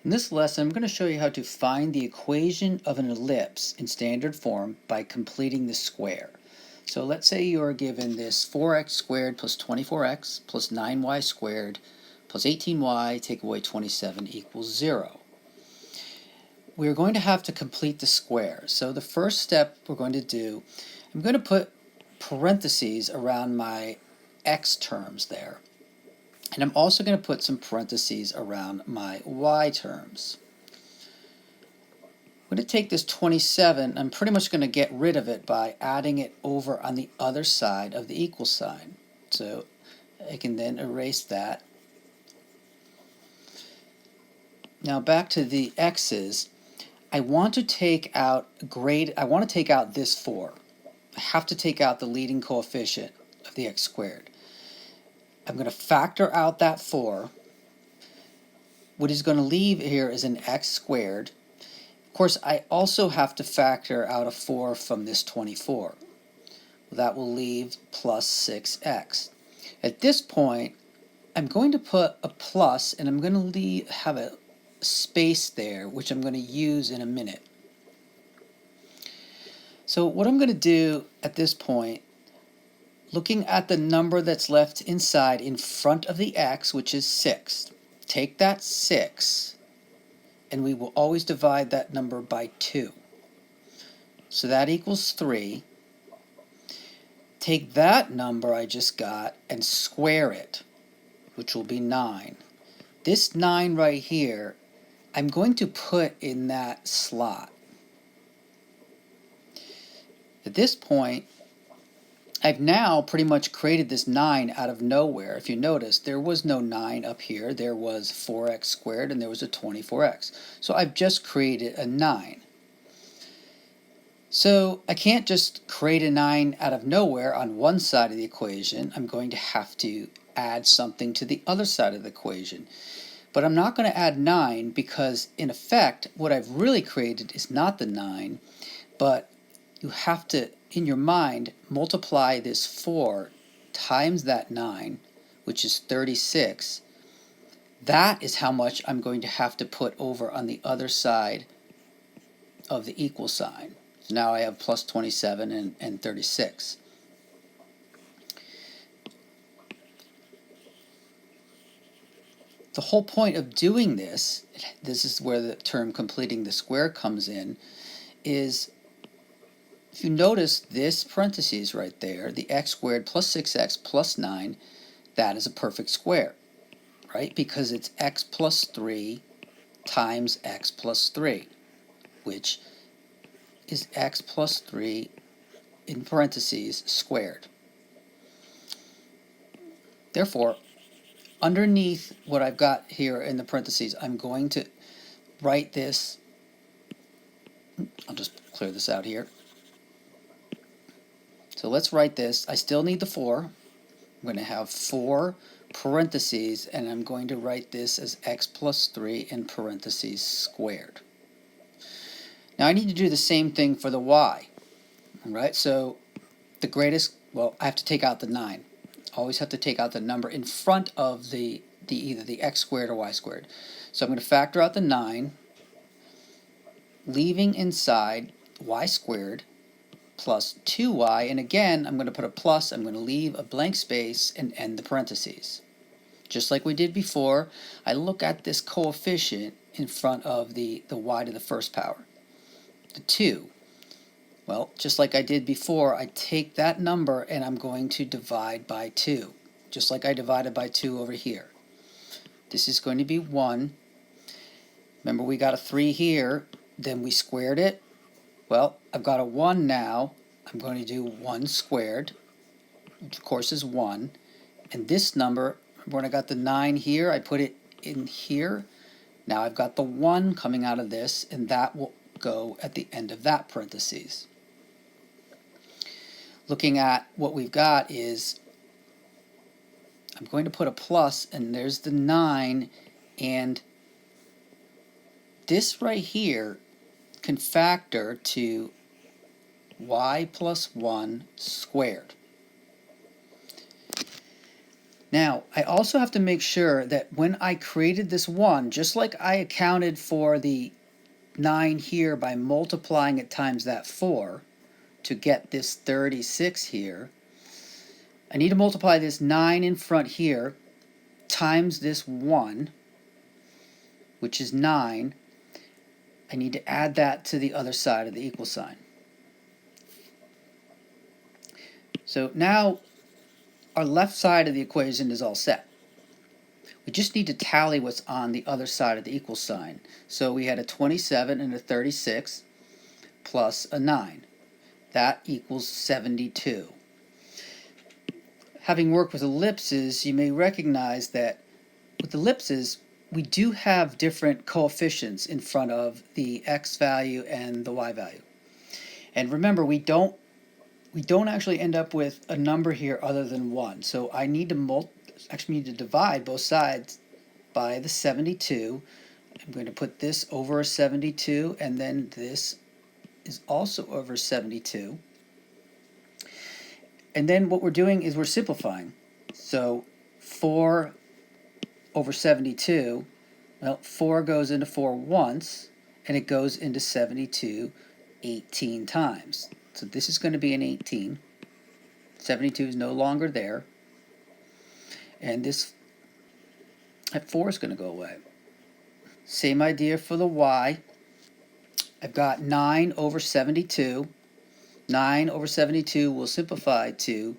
In this lesson, I'm going to show you how to find the equation of an ellipse in standard form by completing the square. So let's say you are given this 4x squared plus 24x plus 9y squared plus 18y take away 27 equals 0. We're going to have to complete the square. So the first step we're going to do, I'm going to put parentheses around my x terms there. And I'm also going to put some parentheses around my y terms. I'm going to take this 27, I'm pretty much going to get rid of it by adding it over on the other side of the equal sign. So I can then erase that. Now back to the x's. I want to take out this 4. I have to take out the leading coefficient of the x squared. I'm going to factor out that 4. What is going to leave here is an x squared. Of course, I also have to factor out a 4 from this 24. That will leave plus 6x. At this point, I'm going to put a plus, and I'm going to have a space there, which I'm going to use in a minute. So what I'm going to do at this point, looking at the number that's left inside in front of the x, which is 6, take that 6, and we will always divide that number by 2. So that equals 3. Take that number I just got and square it, which will be 9. This 9 right here, I'm going to put in that slot. At this point, I've now pretty much created this 9 out of nowhere. If you notice, there was no 9 up here. There was 4x squared and there was a 24x. So I've just created a 9. So I can't just create a 9 out of nowhere on one side of the equation. I'm going to have to add something to the other side of the equation. But I'm not going to add 9 because, in effect, what I've really created is not the 9, but you have to, in your mind, multiply this 4 times that 9, which is 36. That is how much I'm going to have to put over on the other side of the equal sign. So now I have plus 27 and 36. The whole point of doing this is where the term completing the square comes in, is if you notice this parentheses right there, the x squared plus 6x plus 9, that is a perfect square, right? Because it's x plus 3 times x plus 3, which is x plus 3 in parentheses squared. Therefore, underneath what I've got here in the parentheses, I'm going to write this. I'll just clear this out here. So let's write this. I still need the 4. I'm going to have 4 parentheses, and I'm going to write this as x plus 3 in parentheses squared. Now I need to do the same thing for the y. All right, so the greatest, well, I have to take out the 9. Always have to take out the number in front of the either the x squared or y squared. So I'm going to factor out the 9, leaving inside y squared plus 2y, and again I'm going to put a plus, I'm going to leave a blank space and end the parentheses. Just like we did before, I look at this coefficient in front of the y to the first power, the 2. Well, just like I did before, I take that number and I'm going to divide by 2, just like I divided by 2 over here. This is going to be 1. Remember, we got a 3 here, then we squared it. Well, I've got a 1 now. I'm going to do 1 squared, which of course is 1. And this number, remember when I got the 9 here, I put it in here. Now I've got the 1 coming out of this, and that will go at the end of that parentheses. Looking at what we've got is, I'm going to put a plus, and there's the 9, and this right here can factor to y plus 1 squared. Now, I also have to make sure that when I created this 1, just like I accounted for the 9 here by multiplying it times that 4 to get this 36 here, I need to multiply this 9 in front here times this 1, which is 9. I need to add that to the other side of the equal sign. So now our left side of the equation is all set. We just need to tally what's on the other side of the equal sign. So we had a 27 and a 36 plus a 9. That equals 72. Having worked with ellipses, you may recognize that with ellipses, we do have different coefficients in front of the x value and the y value. And remember, we don't actually end up with a number here other than 1. So I need to divide both sides by the 72. I'm going to put this over a 72, and then this is also over 72. And then what we're doing is we're simplifying. So 4 over 72, well, 4 goes into 4 once, and it goes into 72 18 times. So this is going to be an 18. 72 is no longer there. And that 4 is going to go away. Same idea for the y. I've got 9 over 72. 9 over 72 will simplify to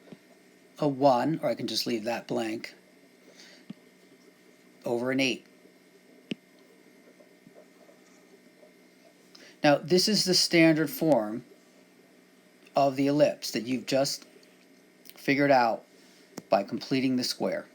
a 1, or I can just leave that blank, over an 8. Now, this is the standard form of the ellipse that you've just figured out by completing the square.